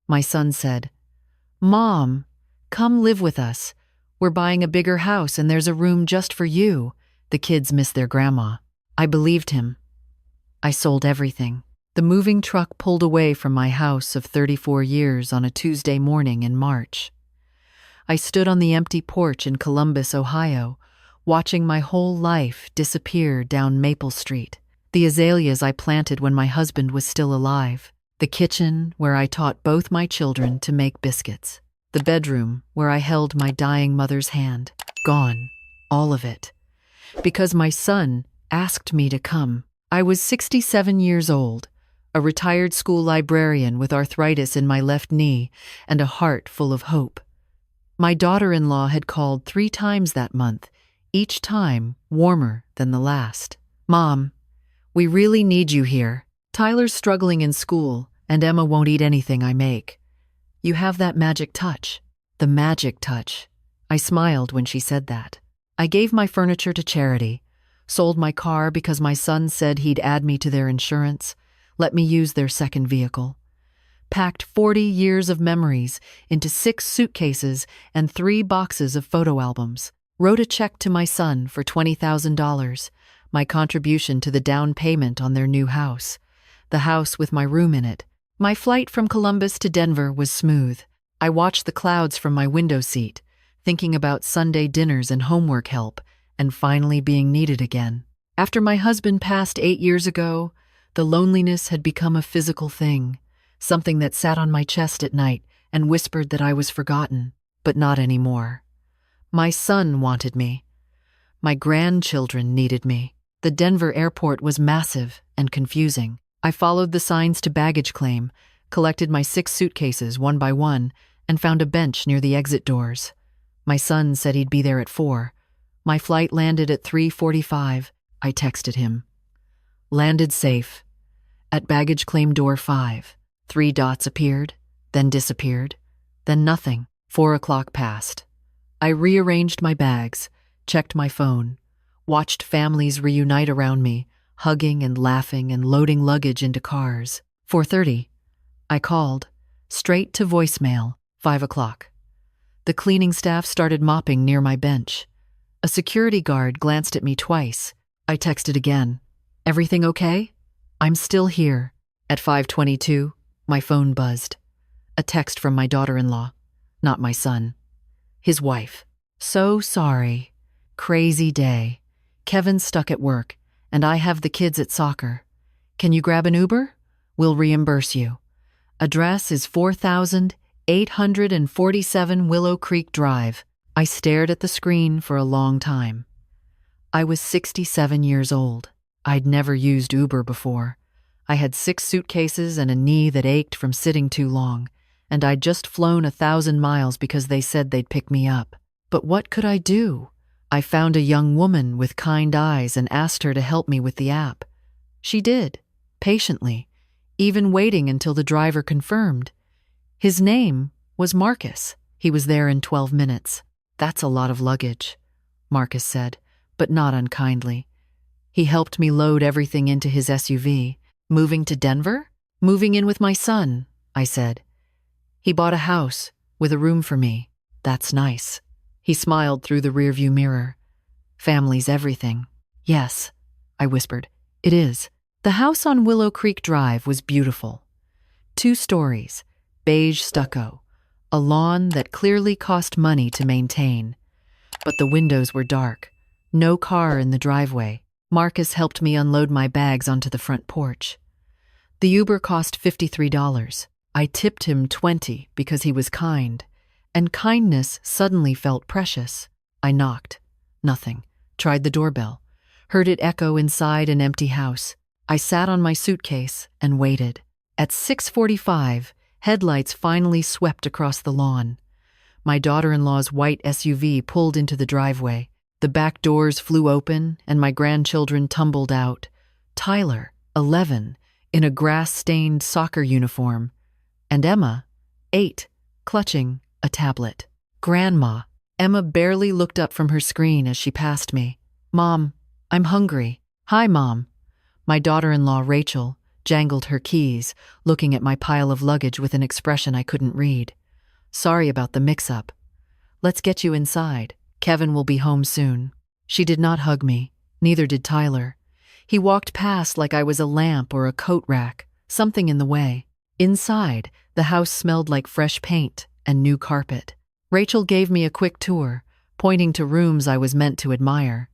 My son said, "Mom, come live with us. We're buying a bigger house and there's a room just for you. The kids miss their grandma." I believed him. I sold everything. The moving truck pulled away from my house of 34 years on a Tuesday morning in March. I stood on the empty porch in Columbus, Ohio, watching my whole life disappear down Maple Street. The azaleas I planted when my husband was still alive. The kitchen where I taught both my children to make biscuits. The bedroom where I held my dying mother's hand. Gone. All of it. Because my son asked me to come. I was 67 years old, a retired school librarian with arthritis in my left knee and a heart full of hope. My daughter-in-law had called 3 times that month, each time warmer than the last. "Mom, we really need you here. Tyler's struggling in school, and Emma won't eat anything I make. You have that magic touch." The magic touch. I smiled when she said that. I gave my furniture to charity, sold my car because my son said he'd add me to their insurance, let me use their second vehicle. Packed 40 years of memories into 6 suitcases and 3 boxes of photo albums. Wrote a check to my son for $20,000, my contribution to the down payment on their new house, the house with my room in it. My flight from Columbus to Denver was smooth. I watched the clouds from my window seat, thinking about Sunday dinners and homework help, and finally being needed again. After my husband passed 8 years ago, the loneliness had become a physical thing, something that sat on my chest at night and whispered that I was forgotten, but not anymore. My son wanted me. My grandchildren needed me. The Denver airport was massive and confusing. I followed the signs to baggage claim, collected my 6 suitcases one by one, and found a bench near the exit doors. My son said he'd be there at 4. My flight landed at 3:45. I texted him. Landed safe. At baggage claim door 5. 3 dots appeared, then disappeared, then nothing. 4 o'clock passed. I rearranged my bags, checked my phone, watched families reunite around me, hugging and laughing and loading luggage into cars. 4:30. I called, straight to voicemail. 5 o'clock. The cleaning staff started mopping near my bench. A security guard glanced at me twice. I texted again. "Everything okay? I'm still here." At 5:22, my phone buzzed. A text from my daughter-in-law, not my son. His wife. "So sorry. Crazy day. Kevin's stuck at work, and I have the kids at soccer. Can you grab an Uber? We'll reimburse you. Address is 4847 Willow Creek Drive." I stared at the screen for a long time. I was 67 years old. I'd never used Uber before. I had 6 suitcases and a knee that ached from sitting too long, and I'd just flown 1,000 miles because they said they'd pick me up. But what could I do? I found a young woman with kind eyes and asked her to help me with the app. She did, patiently, even waiting until the driver confirmed. His name was Marcus. He was there in 12 minutes. "That's a lot of luggage," Marcus said, but not unkindly. He helped me load everything into his SUV. "Moving to Denver?" "Moving in with my son," I said. "He bought a house with a room for me." "That's nice." He smiled through the rearview mirror. "Family's everything." "Yes," I whispered. "It is." The house on Willow Creek Drive was beautiful. 2 stories, beige stucco, a lawn that clearly cost money to maintain. But the windows were dark. No car in the driveway. Marcus helped me unload my bags onto the front porch. The Uber cost $53. I tipped him $20 because he was kind, and kindness suddenly felt precious. I knocked. Nothing. Tried the doorbell. Heard it echo inside an empty house. I sat on my suitcase and waited. At 6:45, headlights finally swept across the lawn. My daughter-in-law's white SUV pulled into the driveway. The back doors flew open, and my grandchildren tumbled out. Tyler, 11, in a grass-stained soccer uniform, and Emma, 8, clutching a tablet. "Grandma." Emma barely looked up from her screen as she passed me. "Mom, I'm hungry." "Hi, Mom." My daughter-in-law, Rachel, jangled her keys, looking at my pile of luggage with an expression I couldn't read. Sorry about the mix-up. Let's get you inside. Kevin will be home soon. She did not hug me. Neither did Tyler. He walked past like I was a lamp or a coat rack, something in the way. Inside, the house smelled like fresh paint and new carpet. Rachel gave me a quick tour, pointing to rooms I was meant to admire.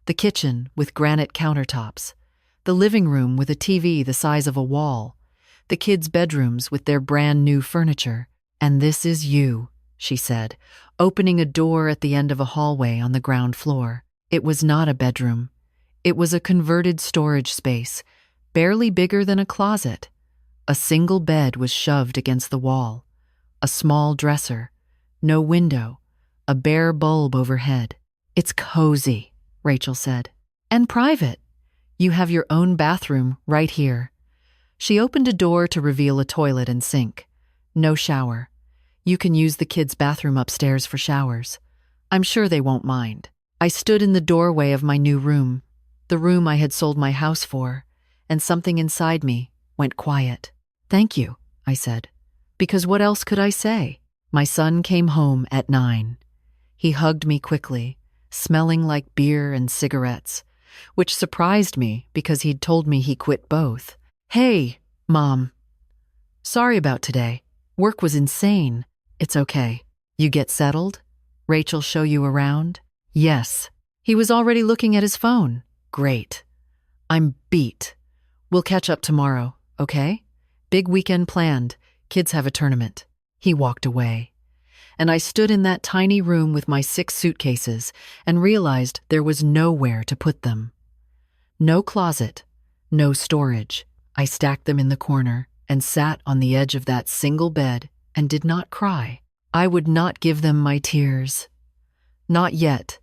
The kitchen with granite countertops. The living room with a TV the size of a wall. The kids' bedrooms with their brand new furniture. And this is you, she said, opening a door at the end of a hallway on the ground floor. It was not a bedroom. It was a converted storage space, barely bigger than a closet. A single bed was shoved against the wall. A small dresser. No window. A bare bulb overhead. It's cozy, Rachel said. And private. You have your own bathroom right here. She opened a door to reveal a toilet and sink. No shower. You can use the kids' bathroom upstairs for showers. I'm sure they won't mind. I stood in the doorway of my new room, the room I had sold my house for, and something inside me went quiet. Thank you, I said, because what else could I say? My son came home at 9. He hugged me quickly, smelling like beer and cigarettes, which surprised me because he'd told me he quit both. Hey, Mom. Sorry about today. Work was insane. It's okay. You get settled? Rachel show you around? Yes. He was already looking at his phone. Great. I'm beat. We'll catch up tomorrow, okay? Big weekend planned. Kids have a tournament. He walked away. And I stood in that tiny room with my 6 suitcases and realized there was nowhere to put them. No closet, no storage. I stacked them in the corner and sat on the edge of that single bed and did not cry. I would not give them my tears. Not yet.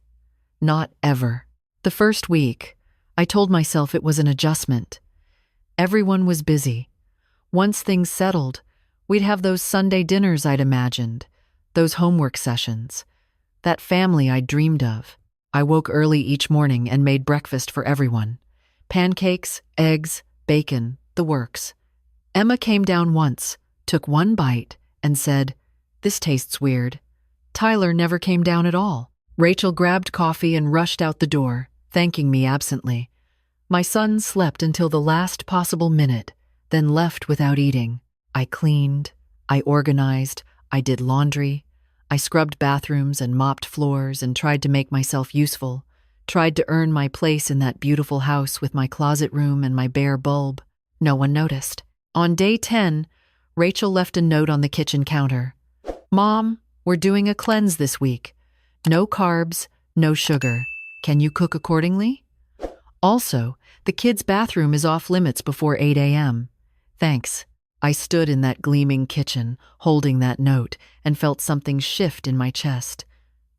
Not ever. The first week, I told myself it was an adjustment. Everyone was busy. Once things settled, we'd have those Sunday dinners I'd imagined, those homework sessions, that family I dreamed of. I woke early each morning and made breakfast for everyone. Pancakes, eggs, bacon, the works. Emma came down once, took one bite, and said, "This tastes weird." Tyler never came down at all. Rachel grabbed coffee and rushed out the door, thanking me absently. My son slept until the last possible minute, then left without eating. I cleaned, I organized, I did laundry, I scrubbed bathrooms and mopped floors and tried to make myself useful, tried to earn my place in that beautiful house with my closet room and my bare bulb. No one noticed. On day 10, Rachel left a note on the kitchen counter. Mom, we're doing a cleanse this week. No carbs, no sugar. Can you cook accordingly? Also, the kids' bathroom is off limits before 8 a.m. Thanks. I stood in that gleaming kitchen, holding that note, and felt something shift in my chest.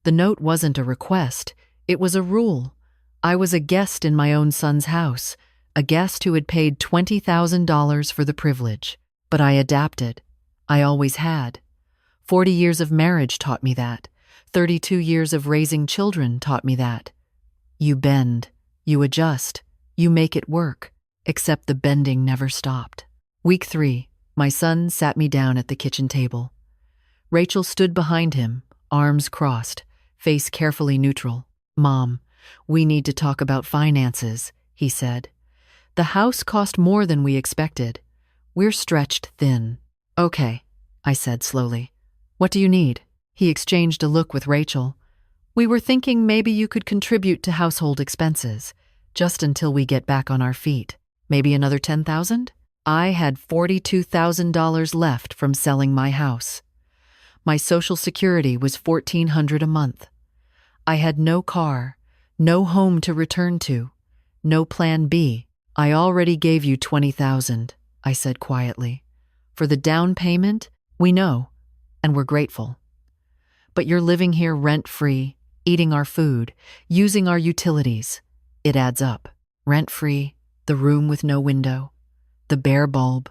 The note wasn't a request, it was a rule. I was a guest in my own son's house, a guest who had paid $20,000 for the privilege. But I adapted. I always had. 40 years of marriage taught me that. 32 years of raising children taught me that. You bend, you adjust, you make it work, except the bending never stopped. Week 3, my son sat me down at the kitchen table. Rachel stood behind him, arms crossed, face carefully neutral. Mom, we need to talk about finances, he said. The house cost more than we expected. We're stretched thin. Okay, I said slowly. What do you need? He exchanged a look with Rachel. We were thinking maybe you could contribute to household expenses, just until we get back on our feet. Maybe another $10,000? I had $42,000 left from selling my house. My Social Security was $1,400 a month. I had no car, no home to return to, no plan B. I already gave you $20,000, I said quietly. For the down payment, we know, and we're grateful. But you're living here rent-free, eating our food, using our utilities. It adds up. Rent-free, the room with no window, the bare bulb,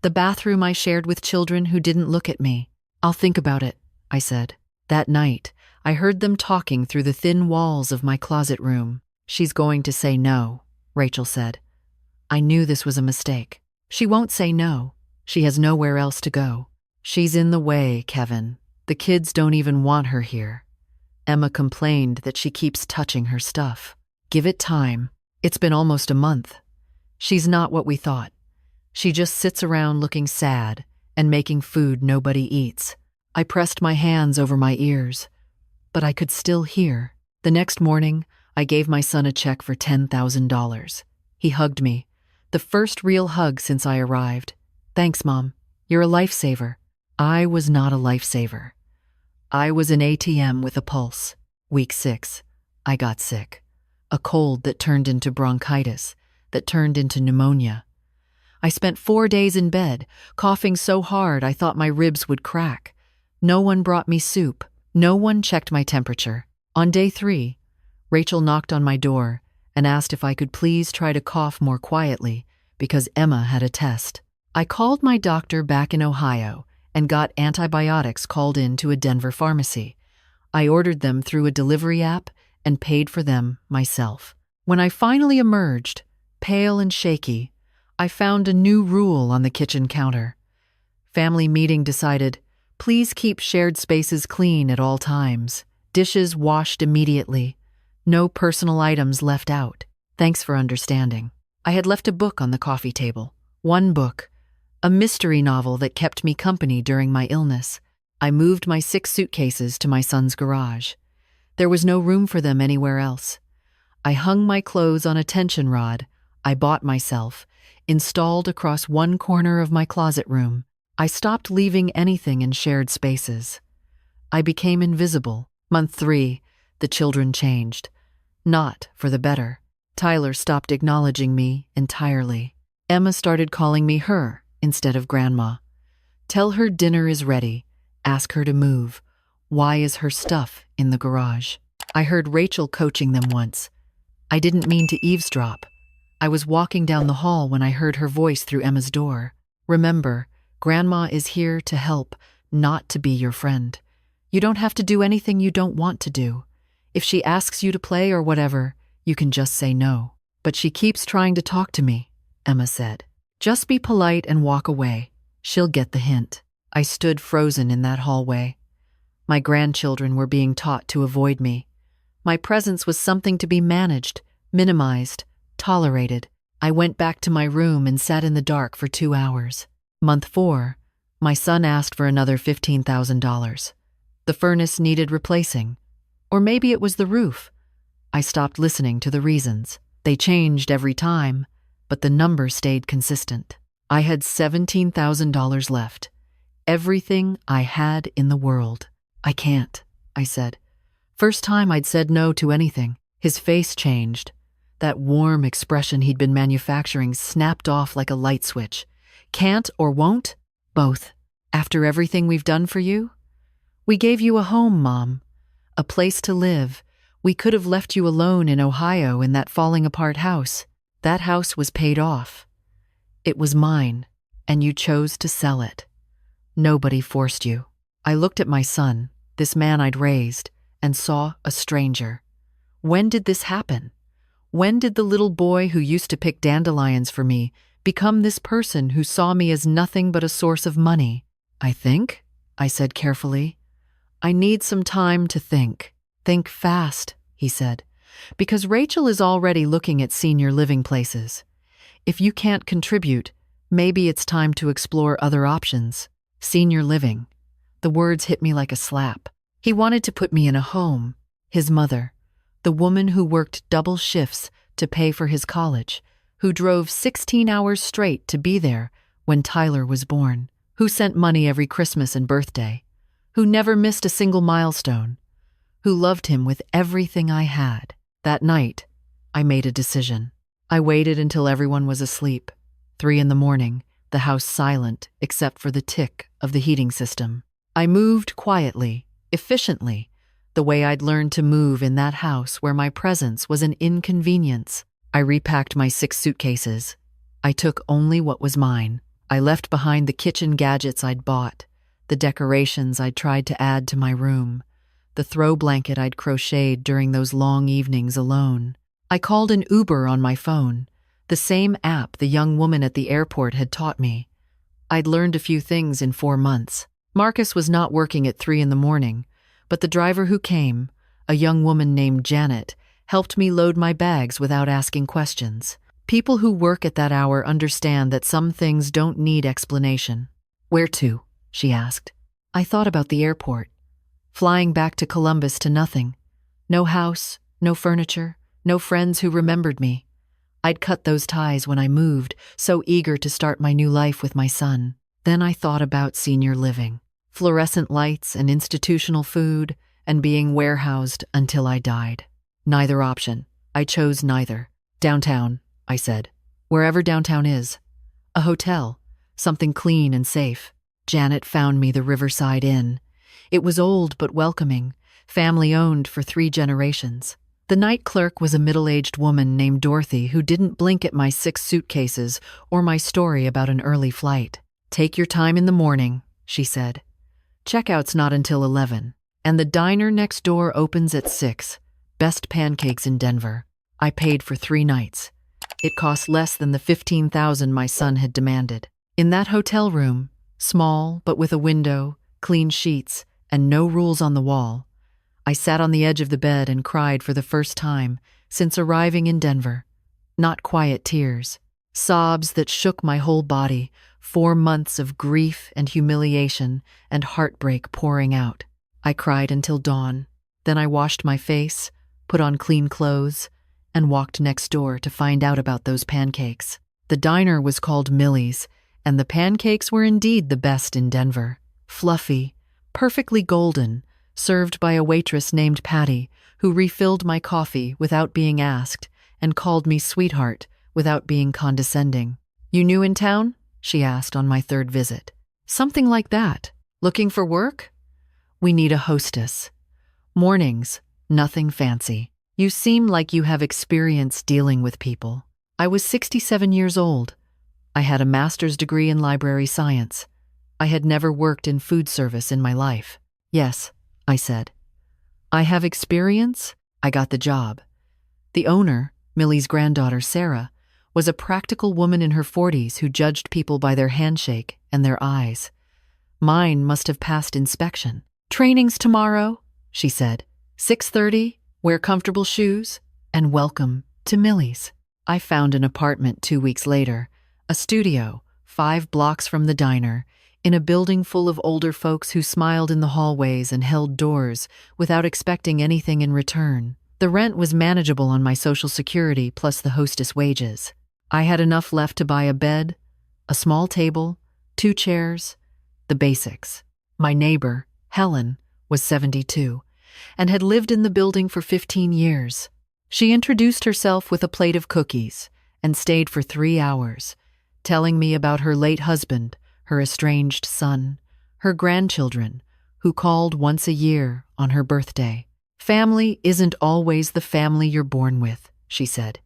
the bathroom I shared with children who didn't look at me. I'll think about it, I said. That night, I heard them talking through the thin walls of my closet room. She's going to say no, Rachel said. I knew this was a mistake. She won't say no. She has nowhere else to go. She's in the way, Kevin. The kids don't even want her here. Emma complained that she keeps touching her stuff. Give it time. It's been almost a month. She's not what we thought. She just sits around looking sad and making food nobody eats. I pressed my hands over my ears, but I could still hear. The next morning, I gave my son a check for $10,000. He hugged me, the first real hug since I arrived. Thanks, Mom. You're a lifesaver. I was not a lifesaver. I was an ATM with a pulse. Week 6, I got sick. A cold that turned into bronchitis, that turned into pneumonia. I spent 4 days in bed, coughing so hard I thought my ribs would crack. No one brought me soup. No one checked my temperature. On day 3, Rachel knocked on my door and asked if I could please try to cough more quietly because Emma had a test. I called my doctor back in Ohio and got antibiotics called in to a Denver pharmacy. I ordered them through a delivery app and paid for them myself. When I finally emerged, pale and shaky, I found a new rule on the kitchen counter. Family meeting decided, please keep shared spaces clean at all times. Dishes washed immediately. No personal items left out. Thanks for understanding. I had left a book on the coffee table. One book. A mystery novel that kept me company during my illness. I moved my 6 suitcases to my son's garage. There was no room for them anywhere else. I hung my clothes on a tension rod I bought myself, installed across one corner of my closet room. I stopped leaving anything in shared spaces. I became invisible. Month 3, the children changed. Not for the better. Tyler stopped acknowledging me entirely. Emma started calling me her instead of Grandma. Tell her dinner is ready. Ask her to move. Why is her stuff in the garage? I heard Rachel coaching them once. I didn't mean to eavesdrop. I was walking down the hall when I heard her voice through Emma's door. Remember, Grandma is here to help, not to be your friend. You don't have to do anything you don't want to do. If she asks you to play or whatever, you can just say no. But she keeps trying to talk to me, Emma said. Just be polite and walk away. She'll get the hint. I stood frozen in that hallway. My grandchildren were being taught to avoid me. My presence was something to be managed, minimized, tolerated. I went back to my room and sat in the dark for 2 hours. Month 4, my son asked for another $15,000. The furnace needed replacing. Or maybe it was the roof. I stopped listening to the reasons. They changed every time, but the number stayed consistent. I had $17,000 left. Everything I had in the world. I can't, I said. First time I'd said no to anything. His face changed. That warm expression he'd been manufacturing snapped off like a light switch. Can't or won't? Both. After everything we've done for you? We gave you a home, Mom. A place to live. We could have left you alone in Ohio in that falling apart house. That house was paid off. It was mine, and you chose to sell it. Nobody forced you. I looked at my son, this man I'd raised, and saw a stranger. When did this happen? When did the little boy who used to pick dandelions for me become this person who saw me as nothing but a source of money? I think, I said carefully. I need some time to think. Think fast, he said, because Rachel is already looking at senior living places. If you can't contribute, maybe it's time to explore other options. Senior living. The words hit me like a slap. He wanted to put me in a home. His mother, the woman who worked double shifts to pay for his college, who drove 16 hours straight to be there when Tyler was born, who sent money every Christmas and birthday, who never missed a single milestone, who loved him with everything I had. That night, I made a decision. I waited until everyone was asleep. 3 a.m, the house silent except for the tick of the heating system. I moved quietly, efficiently, the way I'd learned to move in that house where my presence was an inconvenience. I repacked my 6 suitcases. I took only what was mine. I left behind the kitchen gadgets I'd bought, the decorations I'd tried to add to my room, the throw blanket I'd crocheted during those long evenings alone. I called an Uber on my phone. The The same app the young woman at the airport had taught me. I'd learned a few things in 4 months. Marcus was not working at 3 in the morning, but the driver who came, a young woman named Janet, helped me load my bags without asking questions. People who work at that hour understand that some things don't need explanation. "Where to?" she asked. I thought about the airport. Flying back to Columbus to nothing. No house, no furniture, no friends who remembered me. I'd cut those ties when I moved, so eager to start my new life with my son. Then I thought about senior living. Fluorescent lights and institutional food, and being warehoused until I died. Neither option. I chose neither. "Downtown," I said. "Wherever downtown is. A hotel. Something clean and safe." Janet found me the Riverside Inn. It was old but welcoming, family-owned for 3 generations. The night clerk was a middle-aged woman named Dorothy who didn't blink at my 6 suitcases or my story about an early flight. "Take your time in the morning," she said. "Checkout's not until 11, and the diner next door opens at 6. Best pancakes in Denver." I paid for 3 nights. It cost less than the $15,000 my son had demanded. In that hotel room, small but with a window, clean sheets, and no rules on the wall, I sat on the edge of the bed and cried for the first time since arriving in Denver. Not quiet tears, sobs that shook my whole body, 4 months of grief and humiliation and heartbreak pouring out. I cried until dawn. Then I washed my face, put on clean clothes, and walked next door to find out about those pancakes. The diner was called Millie's, and the pancakes were indeed the best in Denver. Fluffy, perfectly golden, served by a waitress named Patty, who refilled my coffee without being asked and called me sweetheart without being condescending. "You new in town?" she asked on my 3rd visit. "Something like that. Looking for work?" "We need a hostess. Mornings, nothing fancy. You seem like you have experience dealing with people." I was 67 years old. I had a master's degree in library science. I had never worked in food service in my life. "Yes," I said. "I have experience." I got the job. The owner, Millie's granddaughter Sarah, was a practical woman in her 40s who judged people by their handshake and their eyes. Mine must have passed inspection. "Training's tomorrow," she said. 6:30, wear comfortable shoes, and welcome to Millie's. I found an apartment 2 weeks later, a studio, 5 blocks from the diner, in a building full of older folks who smiled in the hallways and held doors without expecting anything in return. The rent was manageable on my Social Security plus the hostess wages. I had enough left to buy a bed, a small table, 2 chairs, the basics. My neighbor, Helen, was 72 and had lived in the building for 15 years. She introduced herself with a plate of cookies and stayed for 3 hours, telling me about her late husband, her estranged son, her grandchildren, who called once a year on her birthday. "Family isn't always the family you're born with," she said.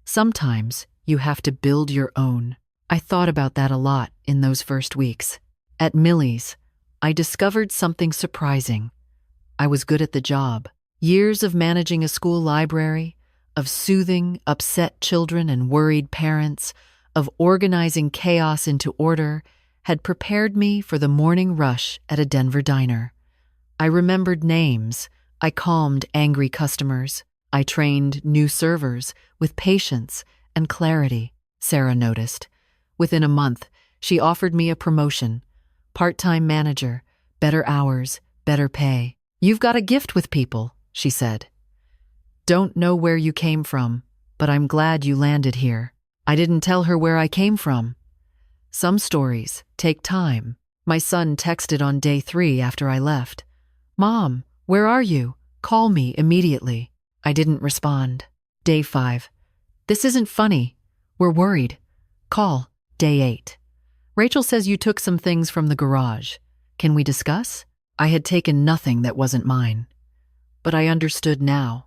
"Sometimes you have to build your own." I thought about that a lot in those first weeks. At Millie's, I discovered something surprising. I was good at the job. Years of managing a school library, of soothing upset children and worried parents, of organizing chaos into order, had prepared me for the morning rush at a Denver diner. I remembered names. I calmed angry customers. I trained new servers with patience and clarity. Sarah noticed. Within a month, she offered me a promotion. Part-time manager, better hours, better pay. "You've got a gift with people," she said. "Don't know where you came from, but I'm glad you landed here." I didn't tell her where I came from. Some stories take time. My son texted on day 3 after I left. "Mom, where are you? Call me immediately." I didn't respond. Day 5. "This isn't funny. We're worried. Call." Day 8. "Rachel says you took some things from the garage. Can we discuss?" I had taken nothing that wasn't mine. But I understood now.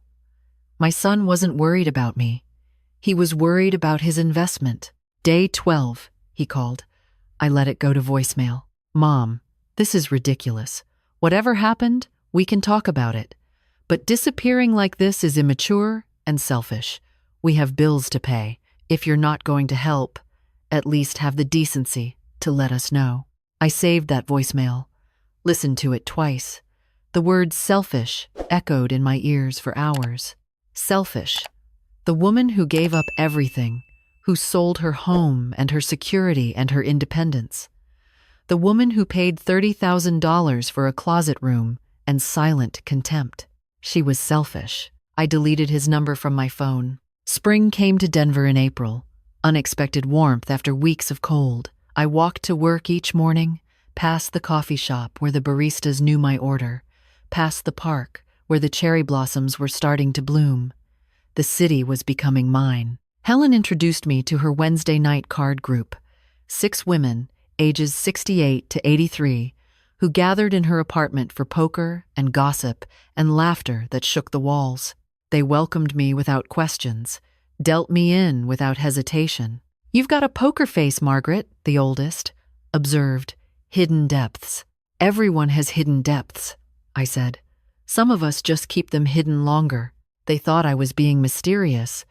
My son wasn't worried about me. He was worried about his investment. Day 12, he called. I let it go to voicemail. "Mom, this is ridiculous. Whatever happened, we can talk about it. But disappearing like this is immature and selfish. We have bills to pay. If you're not going to help, at least have the decency to let us know. I saved that voicemail, listened to it twice. The word selfish echoed in my ears for hours. Selfish. The woman who gave up everything, who sold her home and her security and her independence. The woman who paid $30,000 for a closet room and silent contempt. She was selfish. I deleted his number from my phone. Spring came to Denver in April. Unexpected warmth after weeks of cold. I walked to work each morning, past the coffee shop where the baristas knew my order, past the park where the cherry blossoms were starting to bloom. The city was becoming mine. Helen introduced me to her Wednesday night card group, 6 women, ages 68 to 83, who gathered in her apartment for poker and gossip and laughter that shook the walls. They welcomed me without questions, dealt me in without hesitation. "You've got a poker face, Margaret," the oldest observed. "Hidden depths." "Everyone has hidden depths," I said. "Some of us just keep them hidden longer." They thought I was being mysterious.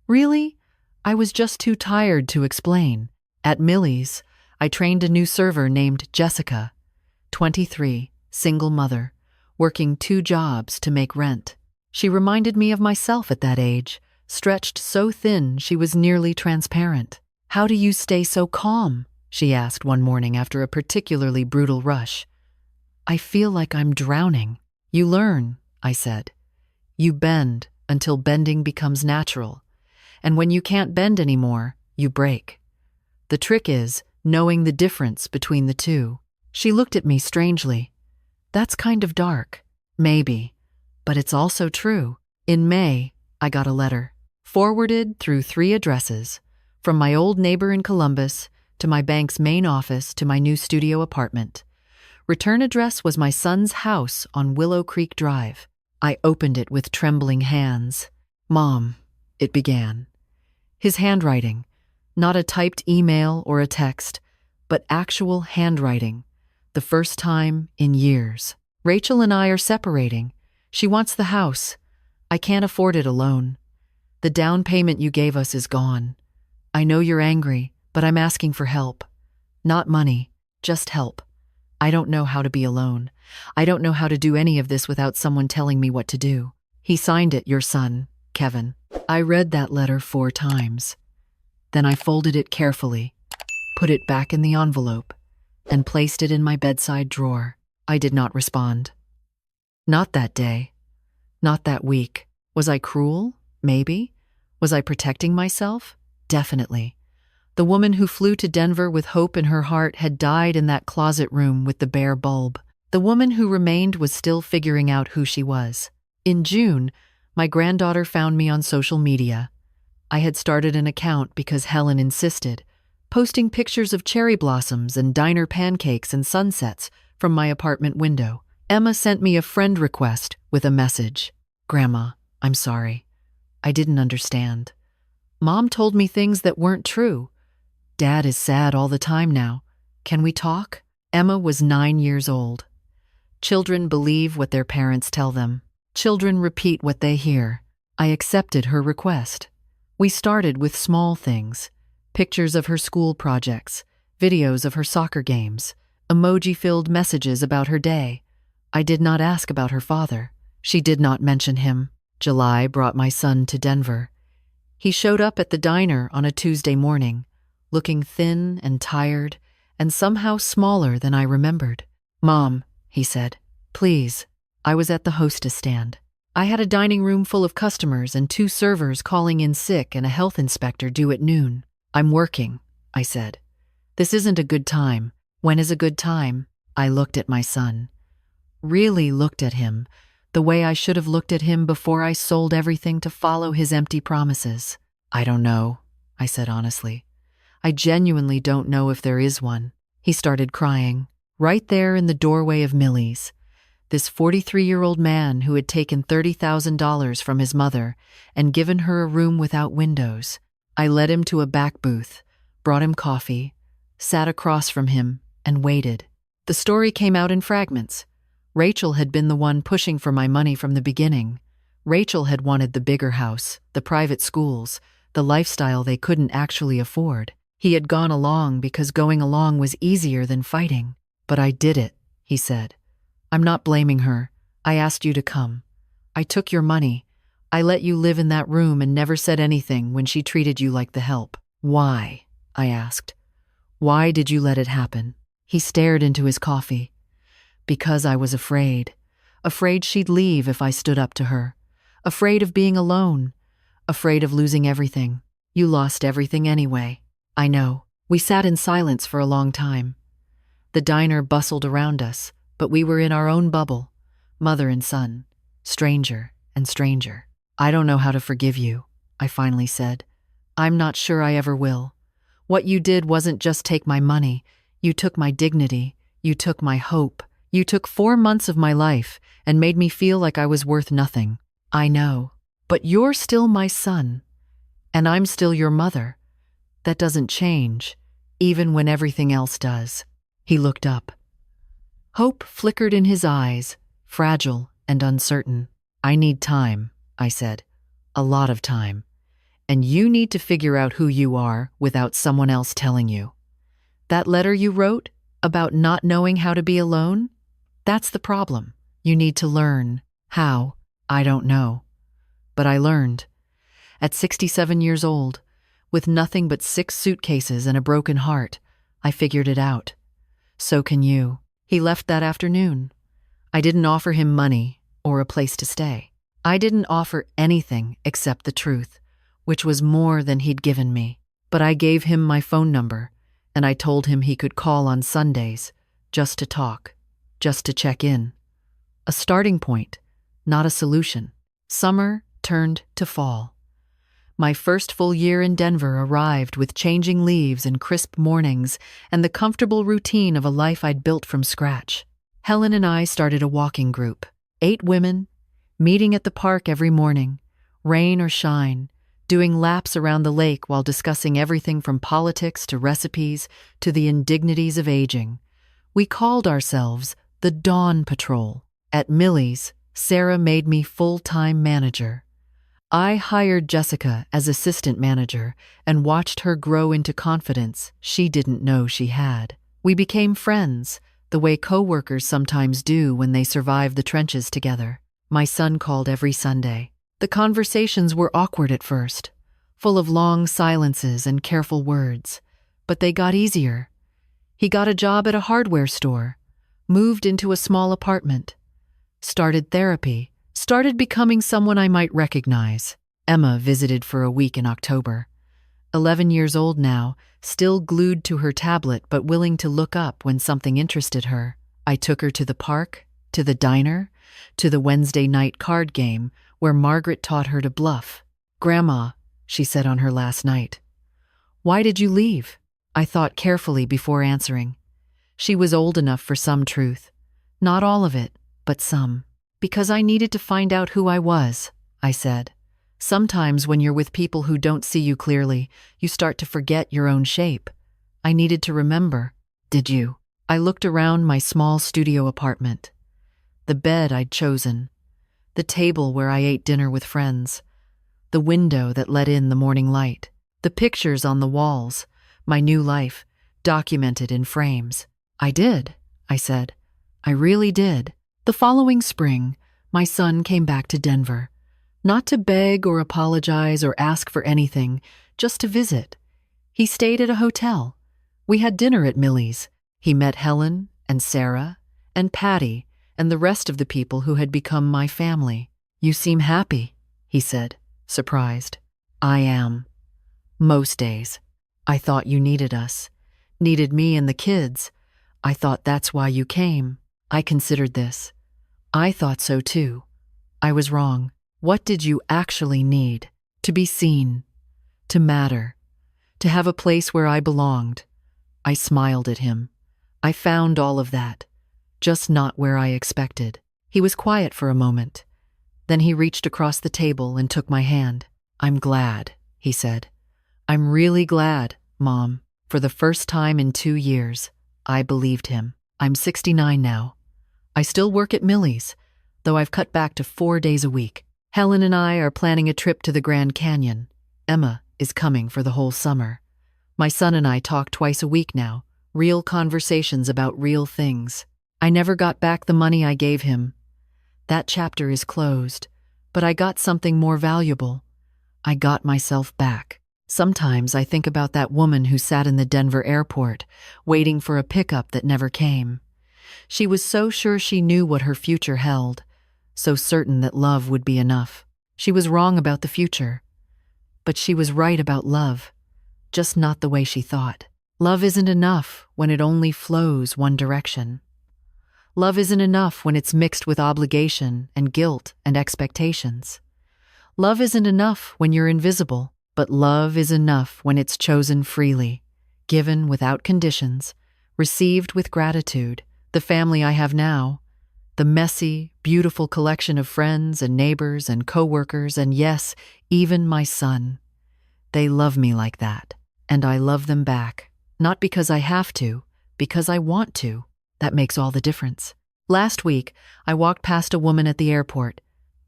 Really? I was just too tired to explain. At Millie's, I trained a new server named Jessica, 23, single mother, working 2 jobs to make rent. She reminded me of myself at that age, stretched so thin she was nearly transparent. "How do you stay so calm?" she asked one morning after a particularly brutal rush. "I feel like I'm drowning." "You learn," I said. "You bend until bending becomes natural. And when you can't bend anymore, you break. The trick is knowing the difference between the two." She looked at me strangely. "That's kind of dark." "Maybe, but it's also true." In May, I got a letter, forwarded through 3 addresses, from my old neighbor in Columbus to my bank's main office to my new studio apartment. Return address was my son's house on Willow Creek Drive. I opened it with trembling hands. "Mom," it began. His handwriting, not a typed email or a text, but actual handwriting, the first time in years. "Rachel and I are separating. She wants the house. I can't afford it alone. The down payment you gave us is gone. I know you're angry, but I'm asking for help. Not money, just help. I don't know how to be alone. I don't know how to do any of this without someone telling me what to do." He signed it, "Your son, Kevin." I read that letter 4 times. Then I folded it carefully, put it back in the envelope, and placed it in my bedside drawer. I did not respond. Not that day. Not that week. Was I cruel? Maybe. Was I protecting myself? Definitely. The woman who flew to Denver with hope in her heart had died in that closet room with the bare bulb. The woman who remained was still figuring out who she was. In June, my granddaughter found me on social media. I had started an account because Helen insisted, posting pictures of cherry blossoms and diner pancakes and sunsets from my apartment window. Emma sent me a friend request with a message. "Grandma, I'm sorry. I didn't understand. Mom told me things that weren't true. Dad is sad all the time now. Can we talk?" Emma was 9 years old. Children believe what their parents tell them. Children repeat what they hear. I accepted her request. We started with small things, pictures of her school projects, videos of her soccer games, emoji-filled messages about her day. I did not ask about her father. She did not mention him. July brought my son to Denver. He showed up at the diner on a Tuesday morning, looking thin and tired and somehow smaller than I remembered. "Mom," he said, "please." I was at the hostess stand. I had a dining room full of customers and 2 servers calling in sick and a health inspector due at noon. "I'm working," I said. "This isn't a good time." "When is a good time?" I looked at my son. Really looked at him, the way I should have looked at him before I sold everything to follow his empty promises. "I don't know," I said honestly. "I genuinely don't know if there is one." He started crying, right there in the doorway of Millie's. This 43-year-old man who had taken $30,000 from his mother and given her a room without windows. I led him to a back booth, brought him coffee, sat across from him, and waited. The story came out in fragments. Rachel had been the one pushing for my money from the beginning. Rachel had wanted the bigger house, the private schools, the lifestyle they couldn't actually afford. He had gone along because going along was easier than fighting. "But I did it," he said. "I'm not blaming her. I asked you to come. I took your money. I let you live in that room and never said anything when she treated you like the help." "Why?" I asked. "Why did you let it happen?" He stared into his coffee. "Because I was afraid. Afraid she'd leave if I stood up to her. Afraid of being alone. Afraid of losing everything." "You lost everything anyway." "I know." We sat in silence for a long time. The diner bustled around us, but we were in our own bubble, mother and son, stranger and stranger. "I don't know how to forgive you," I finally said. "I'm not sure I ever will. What you did wasn't just take my money. You took my dignity. You took my hope. You took 4 months of my life and made me feel like I was worth nothing." "I know. But you're still my son. And I'm still your mother. That doesn't change, even when everything else does." He looked up. Hope flickered in his eyes, fragile and uncertain. "I need time," I said. "A lot of time. And you need to figure out who you are without someone else telling you. That letter you wrote about not knowing how to be alone? That's the problem. You need to learn. How? I don't know. But I learned. At 67 years old, with nothing but 6 suitcases and a broken heart, I figured it out. So can you." He left that afternoon. I didn't offer him money or a place to stay. I didn't offer anything except the truth, which was more than he'd given me. But I gave him my phone number, and I told him he could call on Sundays, just to talk, just to check in. A starting point, not a solution. Summer turned to fall. My first full year in Denver arrived with changing leaves and crisp mornings and the comfortable routine of a life I'd built from scratch. Helen and I started a walking group, 8 women, meeting at the park every morning, rain or shine, doing laps around the lake while discussing everything from politics to recipes to the indignities of aging. We called ourselves the Dawn Patrol. At Millie's, Sarah made me full-time manager. I hired Jessica as assistant manager and watched her grow into confidence she didn't know she had. We became friends, the way coworkers sometimes do when they survive the trenches together. My son called every Sunday. The conversations were awkward at first, full of long silences and careful words, but they got easier. He got a job at a hardware store, moved into a small apartment, started therapy, started becoming someone I might recognize. Emma visited for a week in October. 11 years old now, still glued to her tablet but willing to look up when something interested her. I took her to the park, to the diner, to the Wednesday night card game where Margaret taught her to bluff. "Grandma," she said on her last night, "why did you leave?" I thought carefully before answering. She was old enough for some truth. Not all of it, but some. "Because I needed to find out who I was," I said. "Sometimes when you're with people who don't see you clearly, you start to forget your own shape. I needed to remember." "Did you?" I looked around my small studio apartment. The bed I'd chosen. The table where I ate dinner with friends. The window that let in the morning light. The pictures on the walls. My new life, documented in frames. "I did," I said. "I really did." The following spring, my son came back to Denver. Not to beg or apologize or ask for anything, just to visit. He stayed at a hotel. We had dinner at Millie's. He met Helen and Sarah and Patty and the rest of the people who had become my family. "You seem happy," he said, surprised. "I am. Most days. I thought you needed us. Needed me and the kids. I thought that's why you came." I considered this. I thought so too. I was wrong. What did you actually need? To be seen. To matter. To have a place where I belonged. I smiled at him. I found all of that. Just not where I expected. He was quiet for a moment. Then he reached across the table and took my hand. "I'm glad," he said. "I'm really glad, Mom." For the first time in 2 years, I believed him. I'm 69 now. I still work at Millie's, though I've cut back to 4 days a week. Helen and I are planning a trip to the Grand Canyon. Emma is coming for the whole summer. My son and I talk twice a week now, real conversations about real things. I never got back the money I gave him. That chapter is closed, but I got something more valuable. I got myself back. Sometimes I think about that woman who sat in the Denver airport, waiting for a pickup that never came. She was so sure she knew what her future held, so certain that love would be enough. She was wrong about the future, but she was right about love, just not the way she thought. Love isn't enough when it only flows one direction. Love isn't enough when it's mixed with obligation and guilt and expectations. Love isn't enough when you're invisible, but love is enough when it's chosen freely, given without conditions, received with gratitude. The family I have now, the messy, beautiful collection of friends and neighbors and coworkers, and yes, even my son. They love me like that, and I love them back. Not because I have to, because I want to. That makes all the difference. Last week, I walked past a woman at the airport.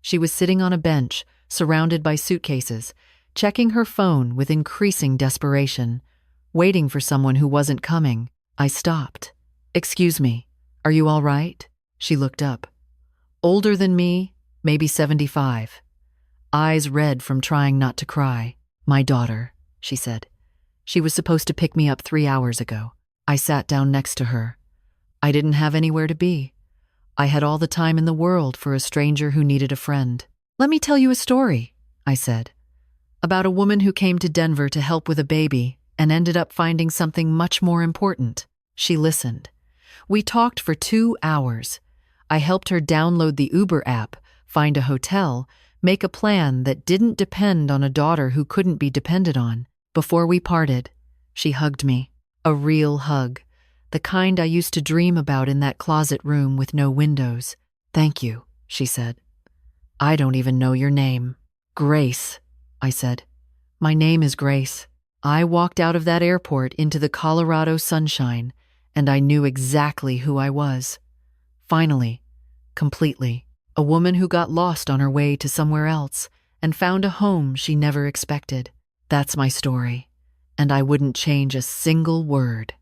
She was sitting on a bench, surrounded by suitcases, checking her phone with increasing desperation, waiting for someone who wasn't coming. I stopped. "Excuse me, are you all right?" She looked up. Older than me, maybe 75. Eyes red from trying not to cry. "My daughter," she said. "She was supposed to pick me up 3 hours ago." I sat down next to her. I didn't have anywhere to be. I had all the time in the world for a stranger who needed a friend. "Let me tell you a story," I said, "about a woman who came to Denver to help with a baby and ended up finding something much more important." She listened. We talked for 2 hours. I helped her download the Uber app, find a hotel, make a plan that didn't depend on a daughter who couldn't be depended on. Before we parted, she hugged me. A real hug. The kind I used to dream about in that closet room with no windows. "Thank you," she said. "I don't even know your name." "Grace," I said. "My name is Grace." I walked out of that airport into the Colorado sunshine, and I knew exactly who I was. Finally, completely. A woman who got lost on her way to somewhere else and found a home she never expected. That's my story, and I wouldn't change a single word.